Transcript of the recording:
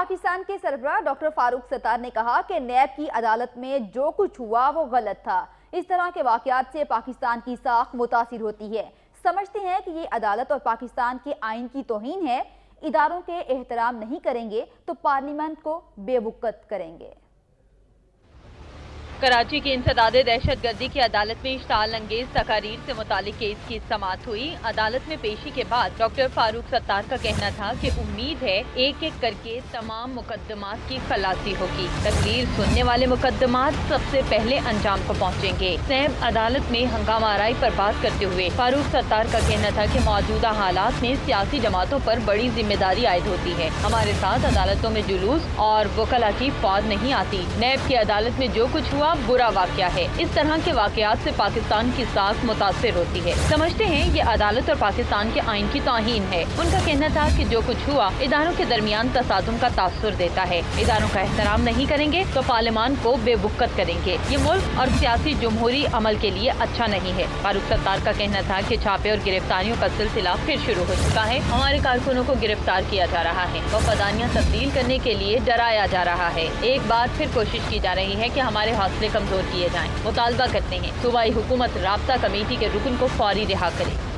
پاکستان کے سربراہ ڈاکٹر فاروق ستار نے کہا کہ نیب کی عدالت میں جو کچھ ہوا وہ غلط تھا۔ اس طرح کے واقعات سے پاکستان کی ساکھ متاثر ہوتی ہے۔ سمجھتے ہیں کہ یہ عدالت اور پاکستان کے آئین کی توہین ہے۔ اداروں کے احترام نہیں کریں گے تو پارلیمنٹ کو بے وقت کریں گے۔ کراچی کی انسداد دہشت گردی کی عدالت میں اشتعال انگیز تقاریر سے متعلق کیس کی سماعت ہوئی۔ عدالت میں پیشی کے بعد ڈاکٹر فاروق ستار کا کہنا تھا کہ امید ہے ایک ایک کر کے تمام مقدمات کی خلاصی ہوگی۔ تقریر سننے والے مقدمات سب سے پہلے انجام کو پہنچیں گے۔ نیب عدالت میں ہنگامہ آرائی پر بات کرتے ہوئے فاروق ستار کا کہنا تھا کہ موجودہ حالات میں سیاسی جماعتوں پر بڑی ذمہ داری عائد ہوتی ہے۔ ہمارے ساتھ عدالتوں میں جلوس اور وکلاء کی فوج نہیں آتی۔ نیب کی عدالت میں جو کچھ ہوا برا واقعہ ہے۔ اس طرح کے واقعات سے پاکستان کی ساکھ متاثر ہوتی ہے۔ سمجھتے ہیں یہ عدالت اور پاکستان کے آئین کی توہین ہے۔ ان کا کہنا تھا کہ جو کچھ ہوا اداروں کے درمیان تصادم کا تاثر دیتا ہے۔ اداروں کا احترام نہیں کریں گے تو پارلیمان کو بے وقت کریں گے۔ یہ ملک اور سیاسی جمہوری عمل کے لیے اچھا نہیں ہے۔ فاروق ستار کا کہنا تھا کہ چھاپے اور گرفتاریوں کا سلسلہ پھر شروع ہو چکا ہے۔ ہمارے کارکنوں کو گرفتار کیا جا رہا ہے، وفاداریاں تبدیل کرنے کے لیے ڈرایا جا رہا ہے۔ ایک بار پھر کوشش کی جا رہی ہے کہ ہمارے حوصلے کمزور کیے جائیں۔ مطالبہ کرتے ہیں صوبائی حکومت رابطہ کمیٹی کے رکن کو فوری رہا کرے۔